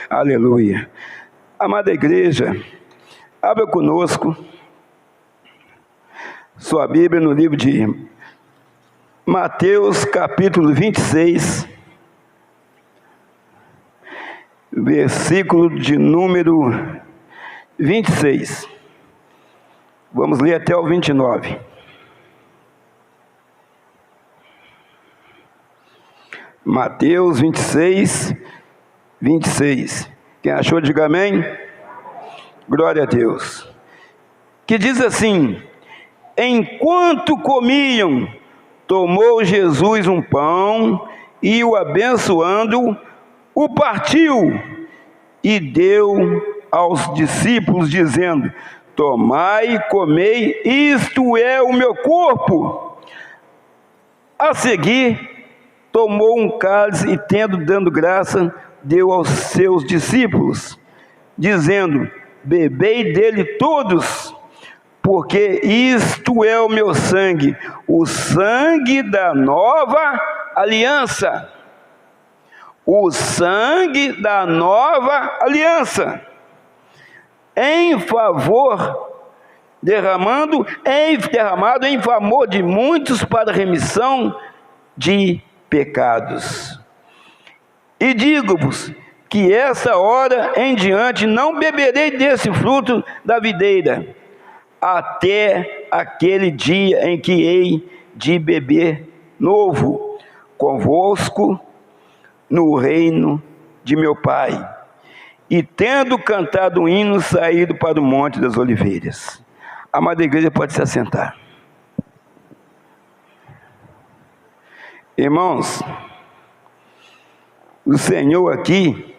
Aleluia. Amada igreja, abra conosco sua Bíblia no livro de Mateus, capítulo 26, versículo de número 26. Vamos ler até o 29. Mateus 26, 26. Quem achou, diga amém. Glória a Deus. Que diz assim: enquanto comiam, tomou Jesus um pão e, o abençoando, o partiu e deu aos discípulos, dizendo: tomai e comei, isto é o meu corpo. A seguir, tomou um cálice e, tendo dado graça, deu aos seus discípulos, dizendo: bebei dele todos, porque isto é o meu sangue, o sangue da nova aliança. O sangue da nova aliança, em favor, derramado em favor de muitos para remissão de pecados. E digo-vos que essa hora em diante não beberei desse fruto da videira, até aquele dia em que hei de beber novo convosco no reino de meu Pai. E tendo cantado um hino, saído para o Monte das Oliveiras. A amada igreja pode se assentar. Irmãos, o Senhor aqui,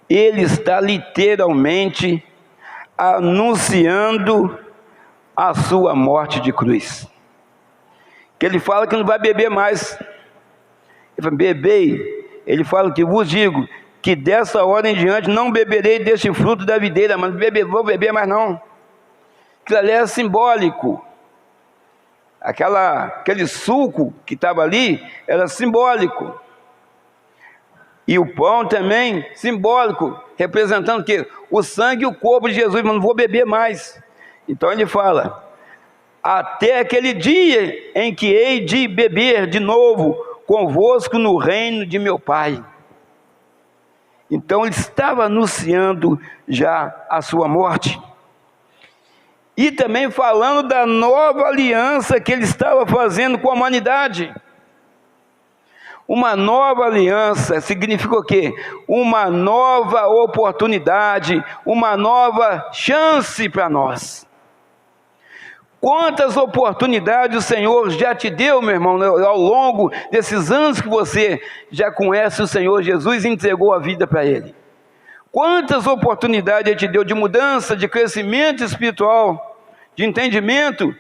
Ele está literalmente anunciando a sua morte de cruz. Que Ele fala que não vai beber mais. Ele fala: bebei. Ele fala que vos digo que dessa hora em diante não beberei deste fruto da videira, mas vou beber mais não. Aquilo ali é simbólico. Aquele suco que estava ali era simbólico. E o pão também simbólico, representando o quê? O sangue e o corpo de Jesus, mas não vou beber mais. Então ele fala: até aquele dia em que hei de beber de novo convosco no reino de meu Pai. Então ele estava anunciando já a sua morte. E também falando da nova aliança que ele estava fazendo com a humanidade. Uma nova aliança significa o quê? Uma nova oportunidade, uma nova chance para nós. Quantas oportunidades o Senhor já te deu, meu irmão, ao longo desses anos que você já conhece o Senhor Jesus e entregou a vida para Ele. Quantas oportunidades Ele te deu de mudança, de crescimento espiritual, de entendimento.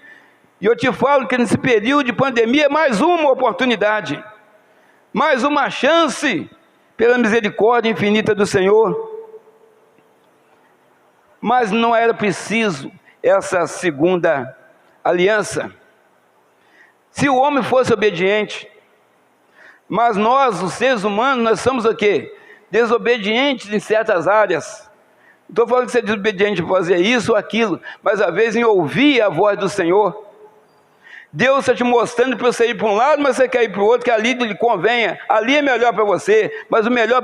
E eu te falo que nesse período de pandemia é mais uma oportunidade, mais uma chance, pela misericórdia infinita do Senhor. Mas não era preciso essa segunda aliança. Se o homem fosse obediente, mas nós, os seres humanos, nós somos o quê? Desobedientes em certas áreas. Não estou falando que você é desobediente em fazer isso ou aquilo, mas às vezes em ouvir a voz do Senhor. Deus está te mostrando para você ir para um lado, mas você quer ir para o outro, que ali lhe convenha, ali é melhor para você, mas o melhor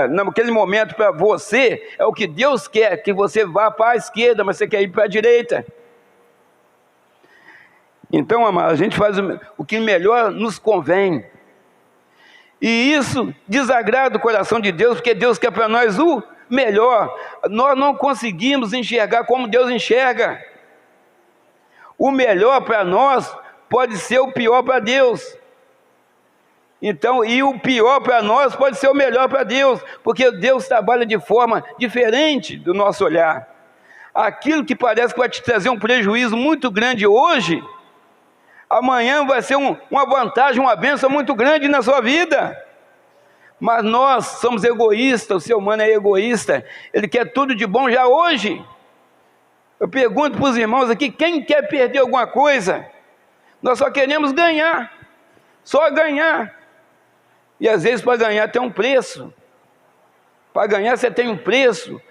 naquele momento para você é o que Deus quer, que você vá para a esquerda, mas você quer ir para a direita. Então, amado, a gente faz o que melhor nos convém. E isso desagrada o coração de Deus, porque Deus quer para nós o melhor. Nós não conseguimos enxergar como Deus enxerga. O melhor para nós pode ser o pior para Deus. Então, e o pior para nós pode ser o melhor para Deus, porque Deus trabalha de forma diferente do nosso olhar. Aquilo que parece que vai te trazer um prejuízo muito grande hoje, amanhã vai ser uma vantagem, uma bênção muito grande na sua vida. Mas nós somos egoístas, o ser humano é egoísta, ele quer tudo de bom já hoje. Eu pergunto para os irmãos aqui, quem quer perder alguma coisa? Nós só queremos ganhar, só ganhar. E às vezes para ganhar tem um preço. Para ganhar você tem um preço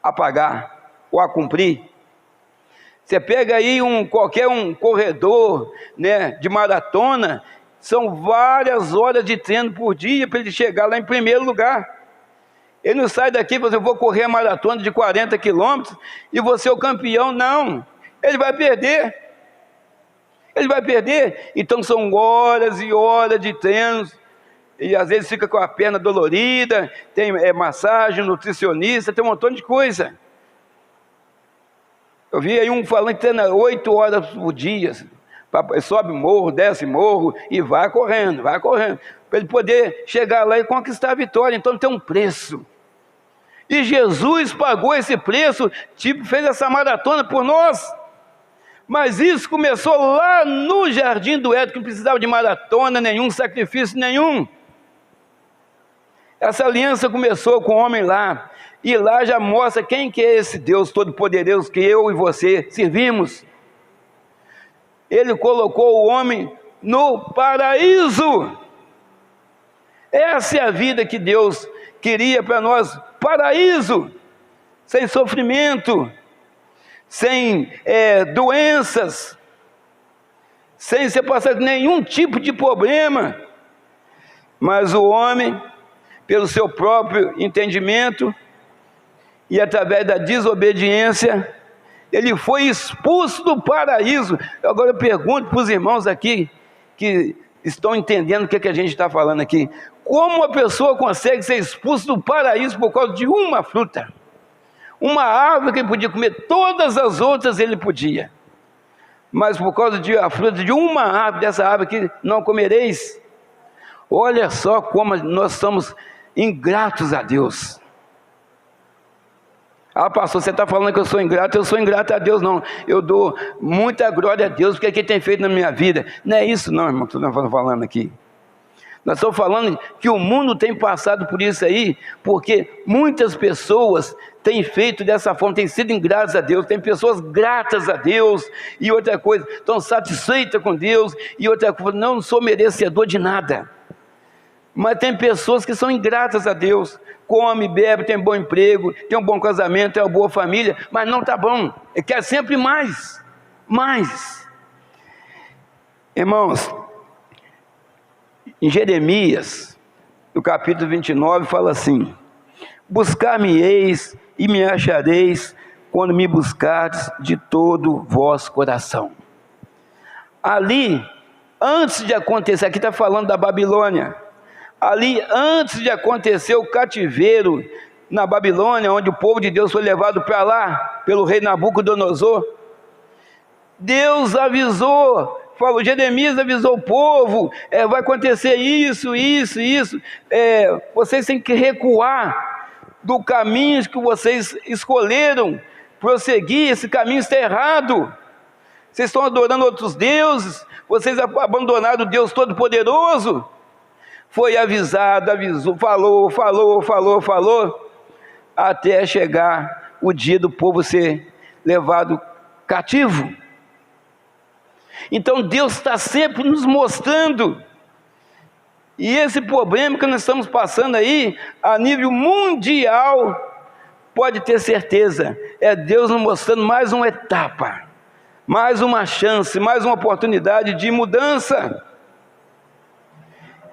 a pagar ou a cumprir. Você pega aí qualquer corredor, né, de maratona, são várias horas de treino por dia para ele chegar lá em primeiro lugar. Ele não sai daqui e fala assim, eu vou correr a maratona de 40 quilômetros e vou ser o campeão. Não, ele vai perder. Ele vai perder. Então são horas e horas de treinos. E às vezes fica com a perna dolorida, tem massagem, nutricionista, tem um montão de coisa. Eu vi aí um falando que treina 8 horas por dia, sobe morro, desce morro e vai correndo, para ele poder chegar lá e conquistar a vitória. Então tem um preço. E Jesus pagou esse preço, fez essa maratona por nós. Mas isso começou lá no Jardim do Éden, que não precisava de maratona nenhum, sacrifício nenhum. Essa aliança começou com o homem lá, e lá já mostra quem que é esse Deus Todo-Poderoso que eu e você servimos. Ele colocou o homem no paraíso. Essa é a vida que Deus queria para nós, paraíso, sem sofrimento, sem doenças, sem você passar nenhum tipo de problema. Mas o homem, pelo seu próprio entendimento e através da desobediência, ele foi expulso do paraíso. Agora eu pergunto para os irmãos aqui que estão entendendo o que a gente está falando aqui: como a pessoa consegue ser expulso do paraíso por causa de uma fruta? Uma árvore que ele podia comer, todas as outras ele podia, mas por causa de a fruta de uma árvore, dessa árvore que não comereis. Olha só como nós somos ingratos a Deus. Ah, pastor, você está falando que eu sou ingrato a Deus. Não, eu dou muita glória a Deus, porque é que Ele tem feito na minha vida. Não é isso não, irmão, que nós estamos falando aqui. Nós estamos falando que o mundo tem passado por isso aí, porque muitas pessoas têm feito dessa forma, têm sido ingratas a Deus. Tem pessoas gratas a Deus, e outra coisa, estão satisfeitas com Deus, e outra coisa, não sou merecedor de nada. Mas tem pessoas que são ingratas a Deus, come, bebe, tem bom emprego, tem um bom casamento, tem uma boa família, mas não está bom, quer sempre mais. Irmãos, em Jeremias, no capítulo 29, fala assim: buscar-me-eis e me achareis, quando me buscardes de todo o vosso coração. Ali, antes de acontecer, aqui está falando da Babilônia, ali antes de acontecer o cativeiro na Babilônia, onde o povo de Deus foi levado para lá, pelo rei Nabucodonosor, Deus avisou, falou, Jeremias avisou o povo, vai acontecer isso, vocês têm que recuar do caminho que vocês escolheram, prosseguir, esse caminho está errado, vocês estão adorando outros deuses, vocês abandonaram o Deus Todo-Poderoso. Foi avisado, avisou, falou, até chegar o dia do povo ser levado cativo. Então Deus está sempre nos mostrando, e esse problema que nós estamos passando aí, a nível mundial, pode ter certeza, é Deus nos mostrando mais uma etapa, mais uma chance, mais uma oportunidade de mudança.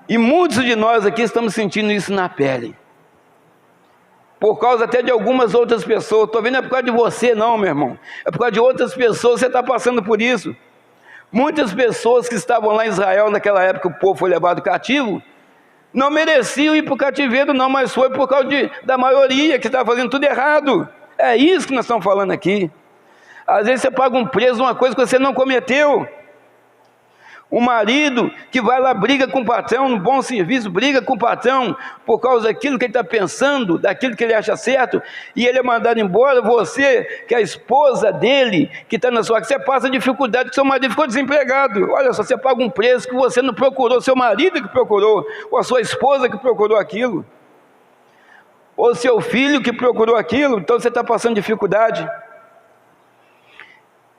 E muitos de nós aqui estamos sentindo isso na pele, por causa até de algumas outras pessoas. Estou vendo, é por causa de você não, meu irmão, é por causa de outras pessoas, você está passando por isso. Muitas pessoas que estavam lá em Israel naquela época, o povo foi levado cativo, não mereciam ir para o cativeiro não, mas foi por causa da maioria que estava fazendo tudo errado. É isso que nós estamos falando aqui. Às vezes você paga um preço de uma coisa que você não cometeu. Um marido que vai lá, briga com o patrão, no bom serviço, briga com o patrão, por causa daquilo que ele está pensando, daquilo que ele acha certo, e ele é mandado embora. Você, que é a esposa dele, que está na sua casa, você passa dificuldade, que seu marido ficou desempregado. Olha só, você paga um preço que você não procurou, seu marido que procurou, ou a sua esposa que procurou aquilo, ou seu filho que procurou aquilo, então você está passando dificuldade.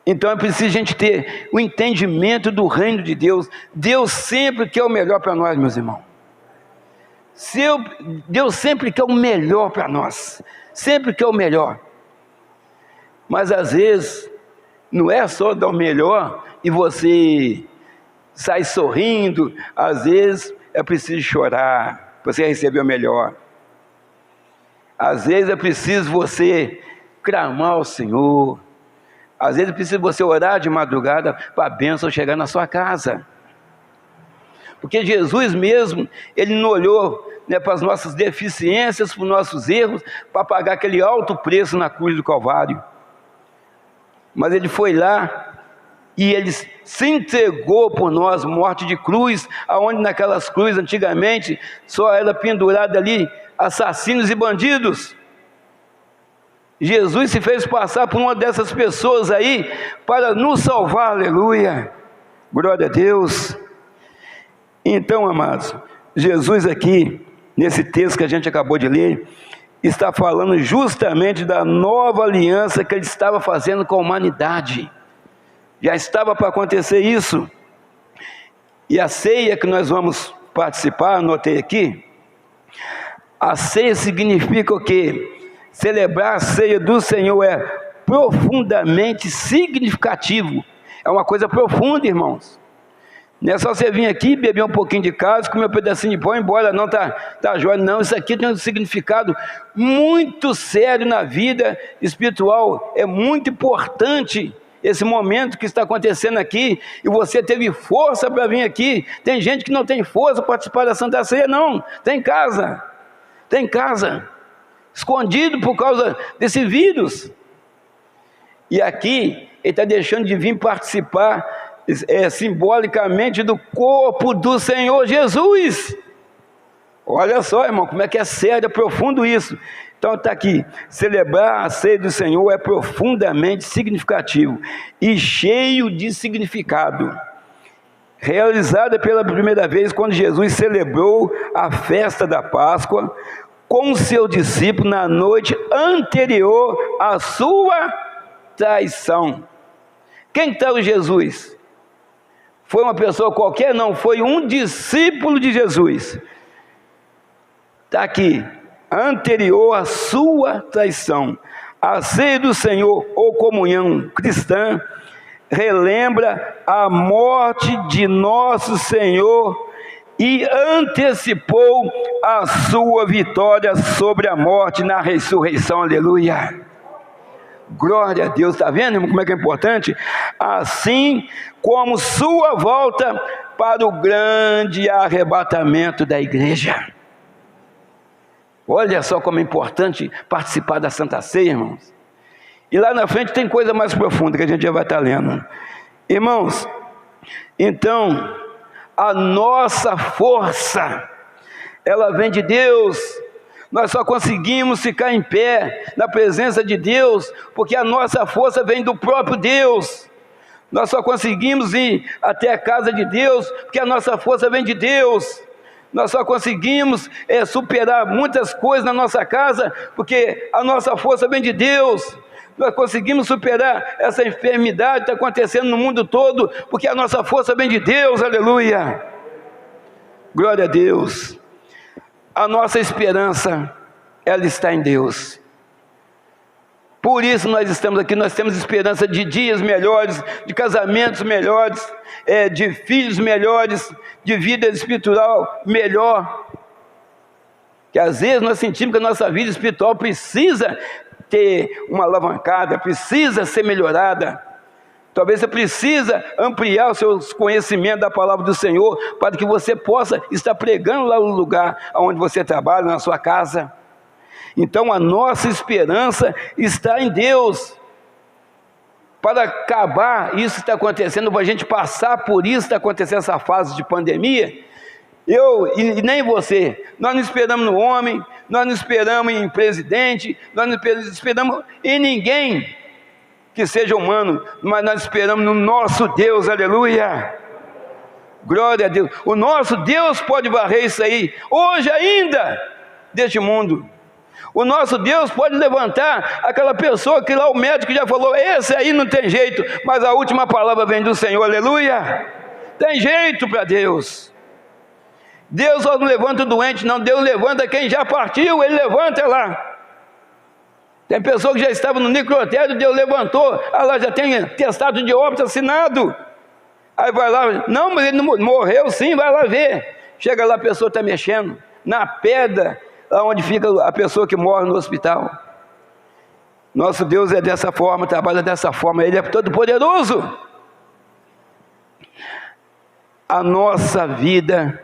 Então é preciso a gente ter o entendimento do reino de Deus. Deus sempre quer o melhor para nós, meus irmãos. Deus sempre quer o melhor para nós, sempre quer o melhor. Mas às vezes, não é só dar o melhor e você sai sorrindo. Às vezes é preciso chorar para você receber o melhor. Às vezes é preciso você clamar ao Senhor. Às vezes é preciso você orar de madrugada para a bênção chegar na sua casa. Porque Jesus mesmo, Ele não olhou, né, para as nossas deficiências, para os nossos erros, para pagar aquele alto preço na cruz do Calvário. Mas Ele foi lá e Ele se entregou por nós, morte de cruz, aonde naquelas cruzes antigamente só era pendurado ali assassinos e bandidos. Jesus se fez passar por uma dessas pessoas aí para nos salvar, aleluia, glória a Deus. Então, amados, Jesus aqui, nesse texto que a gente acabou de ler, está falando justamente da nova aliança que Ele estava fazendo com a humanidade. Já estava para acontecer isso. E a ceia que nós vamos participar, anotei aqui, a ceia significa o quê? Celebrar a ceia do Senhor é profundamente significativo. É uma coisa profunda, irmãos. Não é só você vir aqui, beber um pouquinho de casa, comer um pedacinho de pão, embora não tá jóia. Não, isso aqui tem um significado muito sério na vida espiritual. É muito importante esse momento que está acontecendo aqui, e você teve força para vir aqui. Tem gente que não tem força para participar da Santa Ceia, não. Tem em casa, escondido por causa desse vírus. E aqui, ele está deixando de vir participar simbolicamente do corpo do Senhor Jesus. Olha só, irmão, como é que é sério, é profundo isso. Então está aqui, celebrar a ceia do Senhor é profundamente significativo e cheio de significado. Realizada pela primeira vez quando Jesus celebrou a festa da Páscoa com seu discípulo na noite anterior à sua traição. Quem traiu Jesus? Foi uma pessoa qualquer? Não, foi um discípulo de Jesus. Está aqui, anterior à sua traição. A ceia do Senhor, ou comunhão cristã, relembra a morte de nosso Senhor e antecipou a sua vitória sobre a morte na ressurreição, aleluia. Glória a Deus, está vendo, irmão, como é que é importante? Assim como sua volta para o grande arrebatamento da igreja. Olha só como é importante participar da Santa Ceia, irmãos. E lá na frente tem coisa mais profunda que a gente já vai estar lendo. Irmãos, então, a nossa força, ela vem de Deus. Nós só conseguimos ficar em pé na presença de Deus porque a nossa força vem do próprio Deus. Nós só conseguimos ir até a casa de Deus porque a nossa força vem de Deus. Nós só conseguimos superar muitas coisas na nossa casa porque a nossa força vem de Deus. Nós conseguimos superar essa enfermidade que está acontecendo no mundo todo porque a nossa força vem de Deus, aleluia. Glória a Deus. A nossa esperança, ela está em Deus. Por isso nós estamos aqui, nós temos esperança de dias melhores, de casamentos melhores, de filhos melhores, de vida espiritual melhor. Que às vezes nós sentimos que a nossa vida espiritual precisa ter uma alavancada, precisa ser melhorada. Talvez você precisa ampliar os seus conhecimentos da palavra do Senhor para que você possa estar pregando lá no lugar onde você trabalha, na sua casa. Então a nossa esperança está em Deus. Para acabar isso que está acontecendo, para a gente passar por isso que está acontecendo, essa fase de pandemia, eu e nem você, nós não esperamos no homem, nós não esperamos em presidente, nós não esperamos em ninguém que seja humano, mas nós esperamos no nosso Deus, aleluia, glória a Deus. O nosso Deus pode varrer isso aí, hoje ainda, deste mundo. O nosso Deus pode levantar aquela pessoa que lá o médico já falou, esse aí não tem jeito, mas a última palavra vem do Senhor, aleluia. Tem jeito para Deus. Deus só não levanta o doente, não. Deus levanta quem já partiu, Ele levanta lá. Tem pessoa que já estava no necrotério, Deus levantou, ela já tem atestado de óbito assinado. Aí vai lá, não, mas ele não morreu sim, vai lá ver. Chega lá, a pessoa está mexendo na pedra, lá onde fica a pessoa que morre no hospital. Nosso Deus é dessa forma, trabalha dessa forma, Ele é todo poderoso. A nossa vida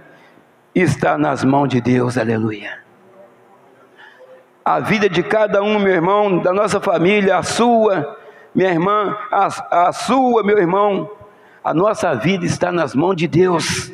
está nas mãos de Deus, aleluia. A vida de cada um, meu irmão, da nossa família, a sua, minha irmã, a sua, meu irmão, a nossa vida está nas mãos de Deus.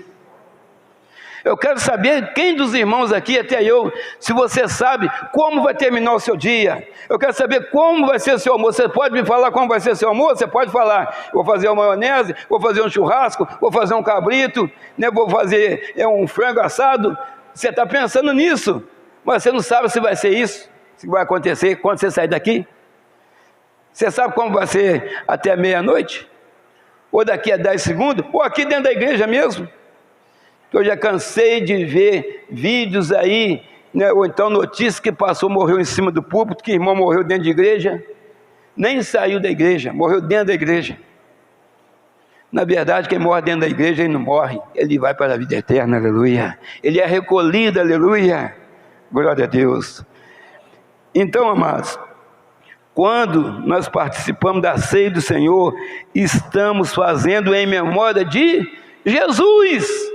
Eu quero saber, quem dos irmãos aqui, até eu, se você sabe como vai terminar o seu dia. Eu quero saber como vai ser o seu almoço. Você pode me falar como vai ser o seu almoço? Você pode falar, vou fazer uma maionese, vou fazer um churrasco, vou fazer um cabrito, né, vou fazer um frango assado. Você está pensando nisso, mas você não sabe se vai ser isso, se vai acontecer quando você sair daqui. Você sabe como vai ser até meia-noite? Ou daqui a 10 segundos? Ou aqui dentro da igreja mesmo? Eu já cansei de ver vídeos aí, né, ou então notícias que passou, morreu em cima do púlpito, que irmão morreu dentro de igreja, nem saiu da igreja, morreu dentro da igreja. Na verdade, quem morre dentro da igreja, ele não morre, ele vai para a vida eterna, aleluia. Ele é recolhido, aleluia. Glória a Deus. Então, amados, quando nós participamos da ceia do Senhor, estamos fazendo em memória de Jesus.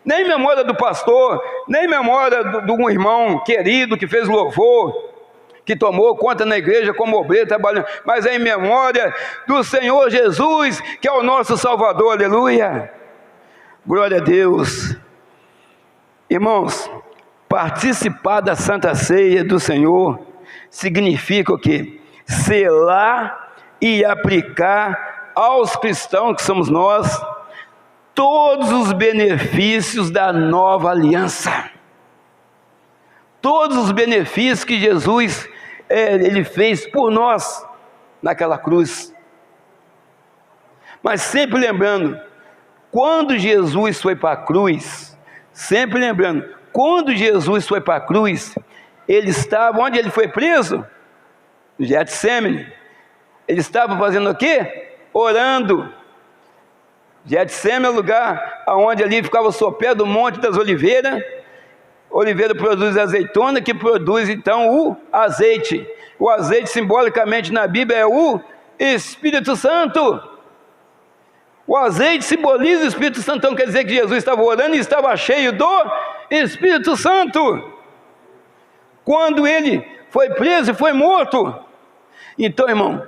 Nem memória do pastor, nem memória de um irmão querido que fez louvor, que tomou conta na igreja como obreiro, trabalhando, mas é em memória do Senhor Jesus, que é o nosso Salvador, aleluia. Glória a Deus. Irmãos, participar da Santa Ceia do Senhor significa o quê? Selar e aplicar aos cristãos, que somos nós, todos os benefícios da nova aliança. Todos os benefícios que Jesus Ele fez por nós naquela cruz. Mas sempre lembrando, quando Jesus foi para a cruz, sempre lembrando, quando Jesus foi para a cruz, Ele estava, onde Ele foi preso? No Getsêmani. Ele estava fazendo o quê? Orando. Getsêmani é o lugar onde ali ficava o sopé do Monte das Oliveiras. Oliveira produz azeitona, que produz então o azeite. O azeite simbolicamente na Bíblia é o Espírito Santo. O azeite simboliza o Espírito Santo. Então quer dizer que Jesus estava orando e estava cheio do Espírito Santo. Quando ele foi preso e foi morto. Então, irmão,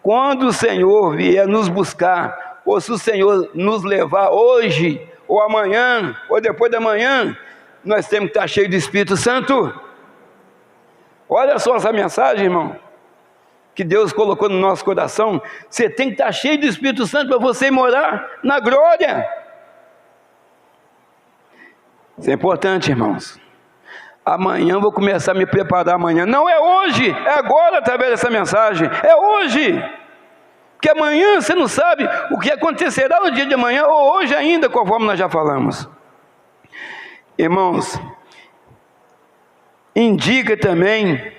quando o Senhor vier nos buscar, ou se o Senhor nos levar hoje, ou amanhã, ou depois da manhã, nós temos que estar cheios do Espírito Santo. Olha só essa mensagem, irmão, que Deus colocou no nosso coração. Você tem que estar cheio do Espírito Santo para você morar na glória. Isso é importante, irmãos. Amanhã eu vou começar a me preparar amanhã. Não é hoje, é agora através dessa mensagem. É hoje. Porque amanhã você não sabe o que acontecerá no dia de amanhã, ou hoje ainda, conforme nós já falamos. Irmãos, indica também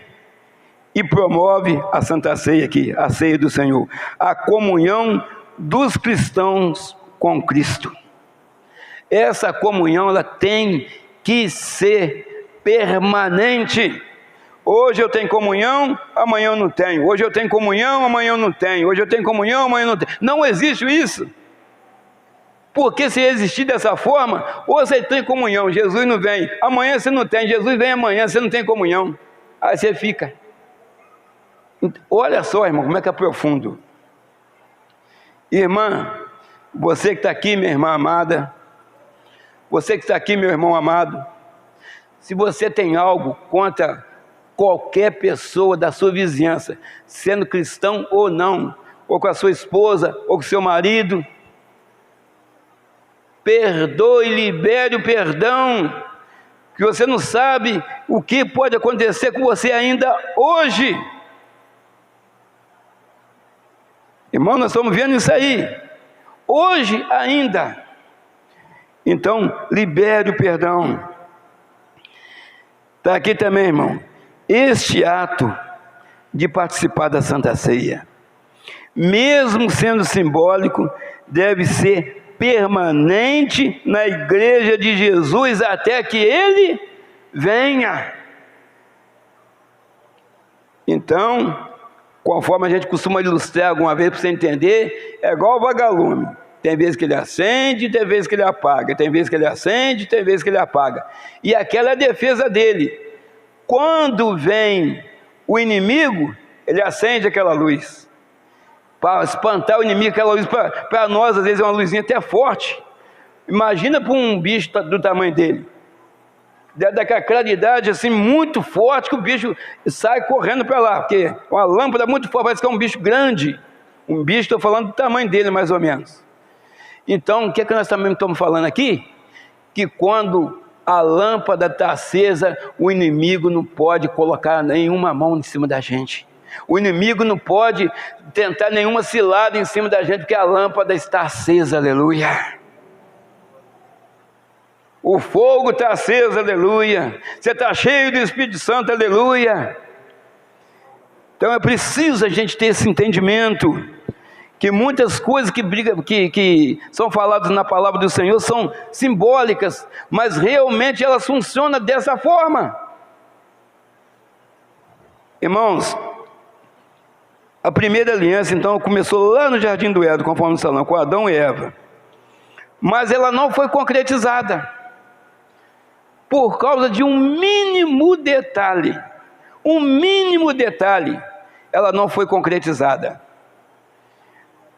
e promove a Santa Ceia aqui, a ceia do Senhor, a comunhão dos cristãos com Cristo. Essa comunhão, ela tem que ser permanente. Hoje eu tenho comunhão, amanhã eu não tenho. Hoje eu tenho comunhão, amanhã eu não tenho. Hoje eu tenho comunhão, amanhã eu não tenho. Não existe isso. Porque se existir dessa forma, ou você tem comunhão, Jesus não vem, amanhã você não tem, Jesus vem amanhã, você não tem comunhão. Aí você fica. Olha só, irmão, como é que é profundo. Irmã, você que está aqui, minha irmã amada, você que está aqui, meu irmão amado, se você tem algo contra qualquer pessoa da sua vizinhança, sendo cristão ou não, ou com a sua esposa, ou com o seu marido, perdoe e libere o perdão, que você não sabe o que pode acontecer com você ainda hoje. Irmão, nós estamos vendo isso aí, hoje ainda. Então, libere o perdão. Está aqui também, irmão, este ato de participar da Santa Ceia, mesmo sendo simbólico, deve ser permanente na igreja de Jesus até que Ele venha. Então, conforme a gente costuma ilustrar alguma vez para você entender, é igual o vagalume. Tem vezes que ele acende, tem vezes que ele apaga. Tem vezes que ele acende, tem vezes que ele apaga. E aquela é a defesa dele. Quando vem o inimigo, ele acende aquela luz. Para espantar o inimigo, aquela luz, para nós, às vezes, é uma luzinha até forte. Imagina para um bicho do tamanho dele. Daquela claridade assim, muito forte, que o bicho sai correndo para lá. Porque uma lâmpada muito forte, parece que é um bicho grande. Um bicho, estou falando do tamanho dele, mais ou menos. Então, o que é que nós também estamos falando aqui? Que quando a lâmpada está acesa, o inimigo não pode colocar nenhuma mão em cima da gente. O inimigo não pode tentar nenhuma cilada em cima da gente, porque a lâmpada está acesa, aleluia. O fogo está aceso, aleluia. Você está cheio do Espírito Santo, aleluia. Então é preciso a gente ter esse entendimento, que muitas coisas que são faladas na palavra do Senhor são simbólicas, mas realmente elas funcionam dessa forma. Irmãos, a primeira aliança então começou lá no Jardim do Éden, conforme nós falamos, com Adão e Eva, mas ela não foi concretizada, por causa de um mínimo detalhe, ela não foi concretizada.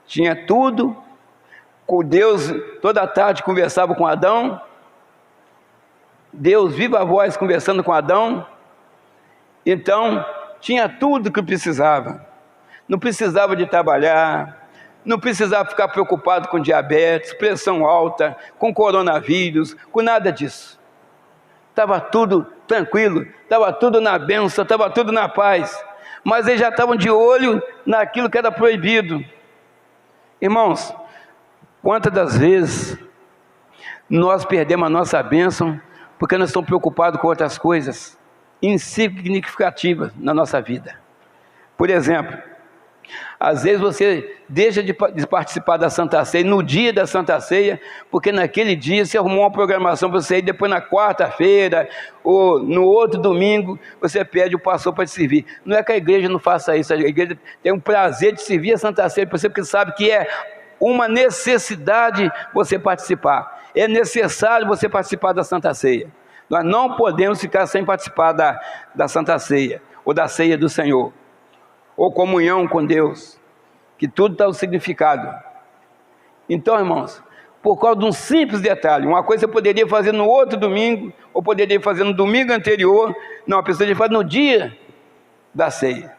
Tinha tudo, com Deus toda a tarde conversava com Adão, Deus viva a voz conversando com Adão, então tinha tudo que precisava, não precisava de trabalhar, não precisava ficar preocupado com diabetes, pressão alta, com coronavírus, com nada disso. Estava tudo tranquilo, estava tudo na bênção, estava tudo na paz, mas eles já estavam de olho naquilo que era proibido. Irmãos, quantas das vezes nós perdemos a nossa bênção porque nós estamos preocupados com outras coisas insignificativas na nossa vida? Por exemplo, às vezes você deixa de participar da Santa Ceia no dia da Santa Ceia, porque naquele dia você arrumou uma programação para você ir, depois na quarta-feira ou no outro domingo você pede o pastor para te servir. Não é que a igreja não faça isso, a igreja tem um prazer de servir a Santa Ceia para você, porque sabe que é uma necessidade você participar, é necessário você participar da Santa Ceia. Nós não podemos ficar sem participar da Santa Ceia, ou da ceia do Senhor, ou comunhão com Deus, que tudo está o significado. Então, irmãos, por causa de um simples detalhe, uma coisa você poderia fazer no outro domingo, ou poderia fazer no domingo anterior, não, a pessoa faz no dia da ceia.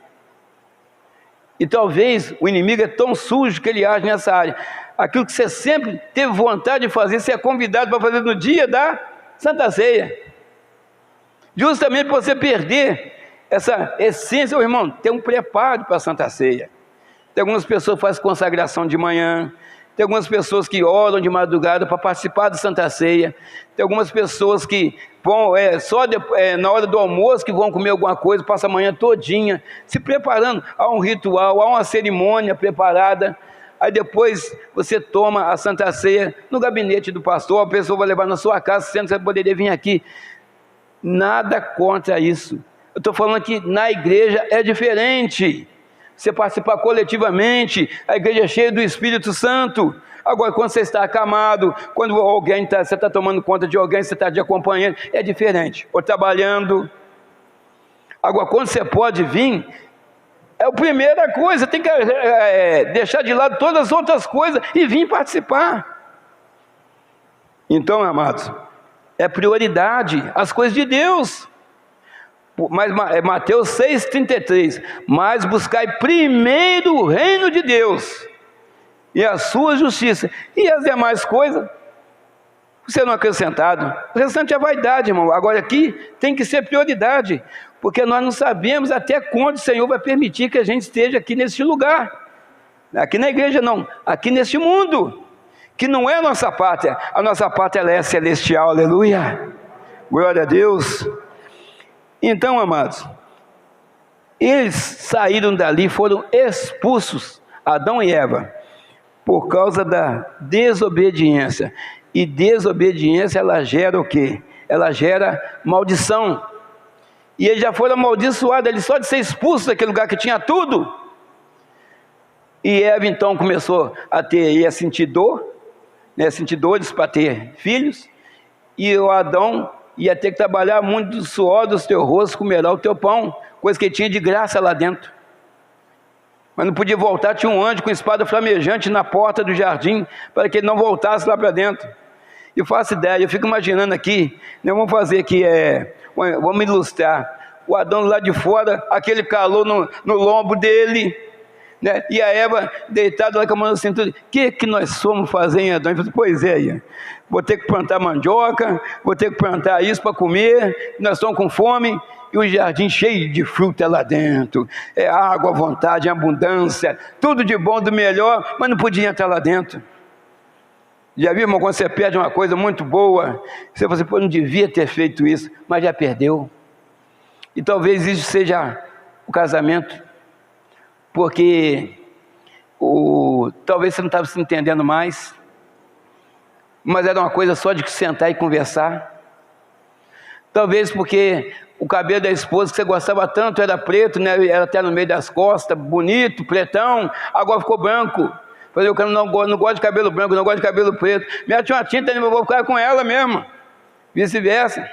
E talvez o inimigo é tão sujo que ele age nessa área. Aquilo que você sempre teve vontade de fazer, você é convidado para fazer no dia da Santa Ceia. Justamente para você perder essa essência, meu irmão, tem um preparo para a Santa Ceia. Tem algumas pessoas que fazem consagração de manhã, tem algumas pessoas que oram de madrugada para participar da Santa Ceia, tem algumas pessoas que vão na hora do almoço que vão comer alguma coisa, passa a manhã todinha se preparando, há um ritual, há uma cerimônia preparada, aí depois você toma a Santa Ceia no gabinete do pastor, a pessoa vai levar na sua casa, sendo que você poderia vir aqui. Nada contra isso. Eu estou falando que na igreja é diferente. Você participar coletivamente, a igreja é cheia do Espírito Santo. Agora, quando você está acamado, quando alguém você está tomando conta de alguém, você está de acompanhando, é diferente. Ou trabalhando. Agora, quando você pode vir, é a primeira coisa, tem que deixar de lado todas as outras coisas e vir participar. Então, amados, é prioridade as coisas de Deus. Mas Mateus 6,33, mas buscai primeiro o reino de Deus e a sua justiça, e as demais coisas serão acrescentadas. O restante é vaidade, irmão. Agora aqui tem que ser prioridade, porque nós não sabemos até quando o Senhor vai permitir que a gente esteja aqui neste lugar, aqui na igreja não, aqui neste mundo, que não é a nossa pátria ela é celestial, aleluia, glória a Deus. Então, amados, eles saíram dali, foram expulsos, Adão e Eva, por causa da desobediência. E desobediência, ela gera o quê? Ela gera maldição. E eles já foram amaldiçoados, eles só de ser expulsos daquele lugar que tinha tudo. E Eva então começou a sentir dor, né, sentir dores para ter filhos. E o Adão ia ter que trabalhar muito do suor do teu rosto, comerá o teu pão, coisa que ele tinha de graça lá dentro. Mas não podia voltar, tinha um anjo com espada flamejante na porta do jardim, para que ele não voltasse lá para dentro. Eu faço ideia, eu fico imaginando aqui, né, vamos fazer aqui, vamos ilustrar, o Adão lá de fora, aquele calor no lombo dele, né, e a Eva deitada lá com a mão na cintura. O que nós fomos fazer em Adão? Eu falei, pois é, vou ter que plantar mandioca, vou ter que plantar isso para comer, nós estamos com fome, e o jardim cheio de fruta lá dentro, água à vontade, abundância, tudo de bom, do melhor, mas não podia entrar lá dentro. Já viu, irmão, quando você perde uma coisa muito boa, você fala assim, pô, não devia ter feito isso, mas já perdeu. E talvez isso seja o casamento, porque talvez você não estava se entendendo mais, mas era uma coisa só de sentar e conversar. Talvez porque o cabelo da esposa que você gostava tanto era preto, né? Era até no meio das costas, bonito, pretão, agora ficou branco. Falei, eu não gosto de cabelo branco, não gosto de cabelo preto. Mete uma tinta, eu vou ficar com ela mesmo. Vice-versa.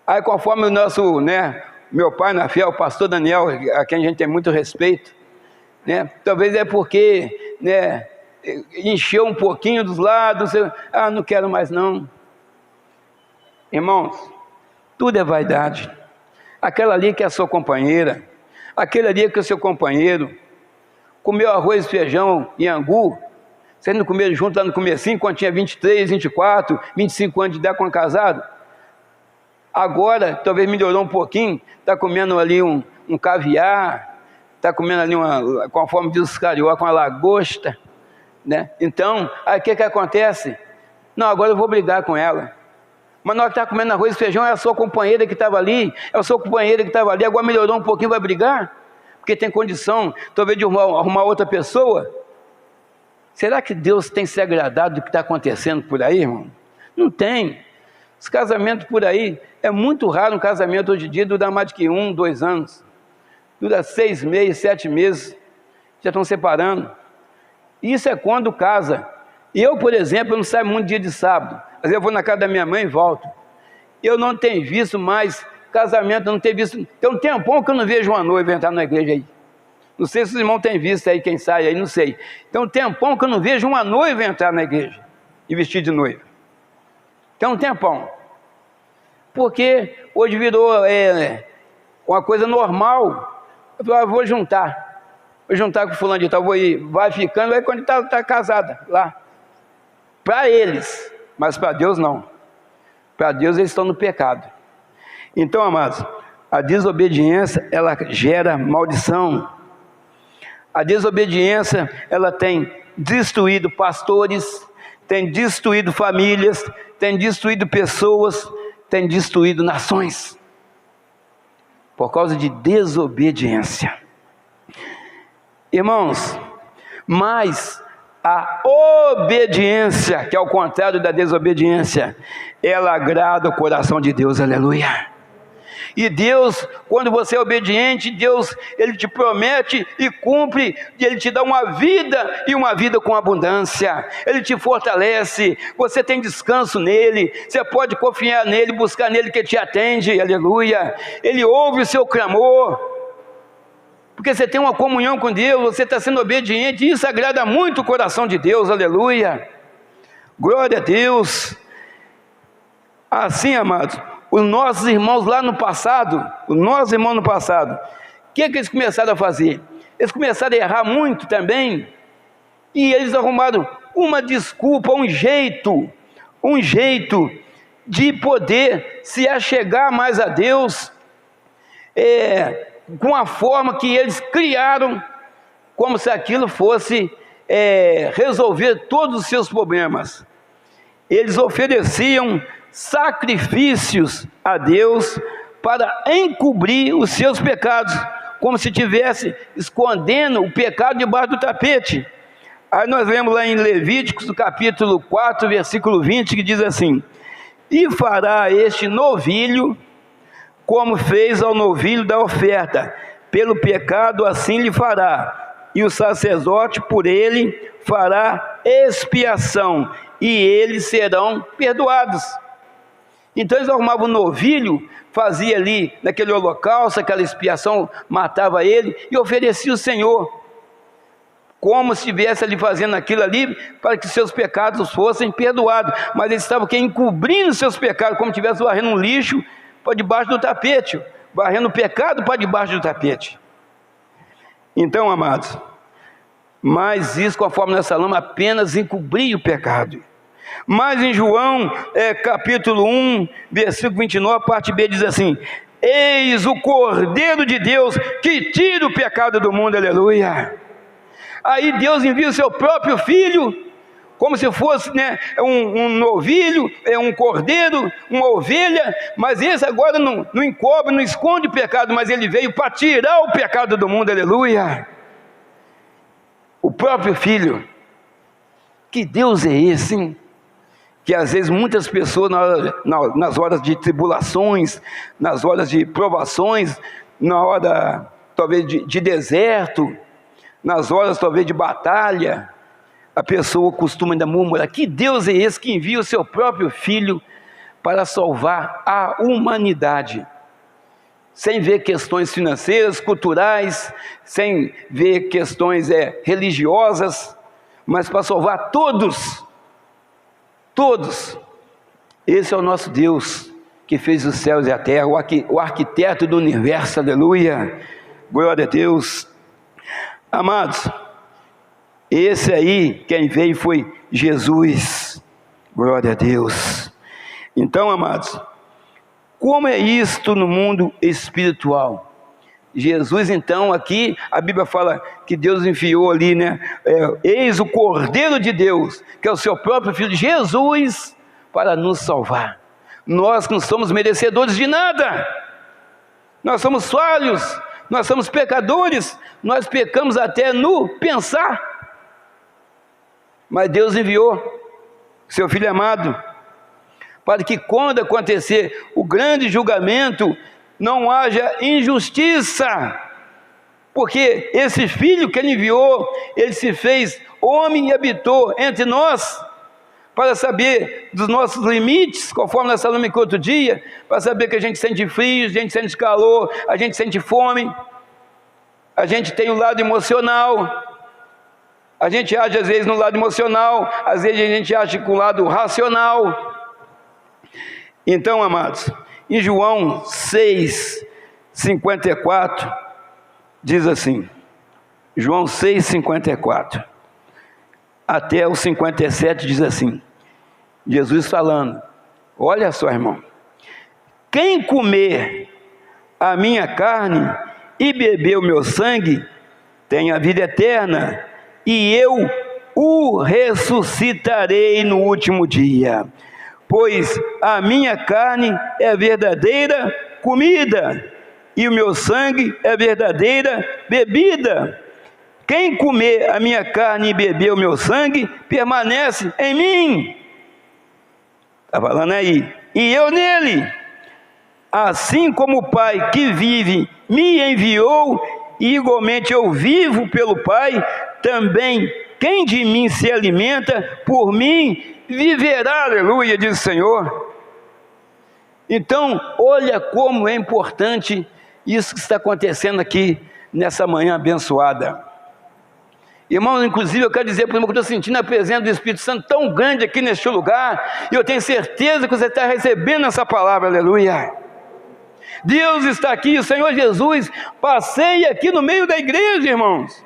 Aí conforme o nosso, né, meu pai na fé, o pastor Daniel, a quem a gente tem muito respeito, né? Talvez é porque, né, encheu um pouquinho dos lados, não quero mais não. Irmãos, tudo é vaidade. Aquela ali que é a sua companheira, aquele ali que é o seu companheiro, comeu arroz e feijão em angu, vocês não comeram junto lá no comecinho, quando tinha 23, 24, 25 anos de idade quando casado? Agora, talvez melhorou um pouquinho, está comendo ali um caviar, está comendo ali conforme diz os carioca, uma lagosta, né? Então, aí o que acontece? Não, agora eu vou brigar com ela. Mas na hora que está comendo arroz e feijão, é a sua companheira que estava ali, é o seu companheiro que estava ali, agora melhorou um pouquinho, vai brigar? Porque tem condição, talvez, de arrumar outra pessoa. Será que Deus tem se agradado do que está acontecendo por aí, irmão? Não tem. Os casamentos por aí, é muito raro um casamento hoje em dia durar mais de que 1, 2 anos. Dura 6 meses, 7 meses, já estão separando. Isso é quando casa. Eu, por exemplo, eu não saio muito dia de sábado. Às vezes eu vou na casa da minha mãe e volto. Eu não tenho visto mais casamento, não tenho visto. Tem um tempão que eu não vejo uma noiva entrar na igreja aí. Não sei se os irmãos têm visto aí, quem sai aí, não sei. Tem um tempão que eu não vejo uma noiva entrar na igreja e vestir de noiva. Tem um tempão. Porque hoje virou uma coisa normal. Eu falei, vou juntar com fulano de tal, vou ir, vai ficando, vai quando está casada lá. Para eles, mas para Deus não. Para Deus eles estão no pecado. Então, amados, a desobediência, ela gera maldição. A desobediência, ela tem destruído pastores, tem destruído famílias, tem destruído pessoas, tem destruído nações. Por causa de desobediência. Irmãos, mas a obediência, que é o contrário da desobediência, ela agrada o coração de Deus, aleluia. E Deus, quando você é obediente, Deus, Ele te promete e cumpre, e Ele te dá uma vida, e uma vida com abundância. Ele te fortalece, você tem descanso nele, você pode confiar nele, buscar nele que te atende, aleluia. Ele ouve o seu clamor, porque você tem uma comunhão com Deus, você está sendo obediente, e isso agrada muito o coração de Deus, aleluia. Glória a Deus. Assim, amados, os nossos irmãos lá no passado, o que eles começaram a fazer? Eles começaram a errar muito também, e eles arrumaram uma desculpa, um jeito de poder se achegar mais a Deus, com a forma que eles criaram, como se aquilo fosse resolver todos os seus problemas. Eles ofereciam sacrifícios a Deus para encobrir os seus pecados, como se estivesse escondendo o pecado debaixo do tapete. Aí nós lemos lá em Levíticos, no capítulo 4, versículo 20, que diz assim: e fará este novilho como fez ao novilho da oferta, pelo pecado assim lhe fará, e o sacerdote por ele fará expiação, e eles serão perdoados. Então eles arrumavam um novilho, fazia ali naquele holocausto, aquela expiação, matava ele e oferecia ao Senhor, como se estivesse ali fazendo aquilo ali, para que seus pecados fossem perdoados. Mas eles estavam encobrindo seus pecados, como se estivesse varrendo um lixo para debaixo do tapete, varrendo o pecado para debaixo do tapete. Então, amados, mas isso, conforme nós falamos, apenas encobria o pecado. Mas em João, capítulo 1, versículo 29, parte B, diz assim: eis o Cordeiro de Deus que tira o pecado do mundo, aleluia. Aí Deus envia o seu próprio Filho, como se fosse um novilho, um cordeiro, uma ovelha, mas esse agora não encobre, não esconde o pecado, mas ele veio para tirar o pecado do mundo, aleluia. O próprio Filho. Que Deus é esse, hein? Que às vezes muitas pessoas nas horas de tribulações, nas horas de provações, na hora talvez de deserto, nas horas talvez de batalha, a pessoa costuma ainda murmurar: que Deus é esse que envia o seu próprio Filho para salvar a humanidade, sem ver questões financeiras, culturais, sem ver questões religiosas, mas para salvar todos. Todos. Esse é o nosso Deus, que fez os céus e a terra, o arquiteto do universo, aleluia, glória a Deus. Amados, esse aí, quem veio foi Jesus, glória a Deus. Então, amados, como é isto no mundo espiritual? Jesus, então, aqui a Bíblia fala que Deus enviou ali, eis o Cordeiro de Deus, que é o seu próprio Filho, Jesus, para nos salvar. Nós não somos merecedores de nada, nós somos falhos, nós somos pecadores, nós pecamos até no pensar, mas Deus enviou seu Filho amado, para que quando acontecer o grande julgamento, não haja injustiça, porque esse Filho que Ele enviou, Ele se fez homem e habitou entre nós, para saber dos nossos limites, conforme nós falamos aqui outro dia, para saber que a gente sente frio, a gente sente calor, a gente sente fome, a gente tem o lado emocional, a gente age às vezes no lado emocional, às vezes a gente age com o lado racional. Então, amados, em João 6,54, diz assim, João 6,54, até o 57 diz assim, Jesus falando: olha só, irmão, quem comer a minha carne e beber o meu sangue, tem a vida eterna, e eu o ressuscitarei no último dia. Pois a minha carne é verdadeira comida, e o meu sangue é verdadeira bebida. Quem comer a minha carne e beber o meu sangue, permanece em mim. Está falando aí. E eu nele. Assim como o Pai que vive me enviou, e igualmente eu vivo pelo Pai, também quem de mim se alimenta, por mim viverá, aleluia, diz o Senhor. Então, olha como é importante isso que está acontecendo aqui, nessa manhã abençoada. Irmãos, inclusive eu quero dizer para o irmão que eu estou sentindo a presença do Espírito Santo tão grande aqui neste lugar, e eu tenho certeza que você está recebendo essa palavra, aleluia. Deus está aqui, o Senhor Jesus passeia aqui no meio da igreja, irmãos,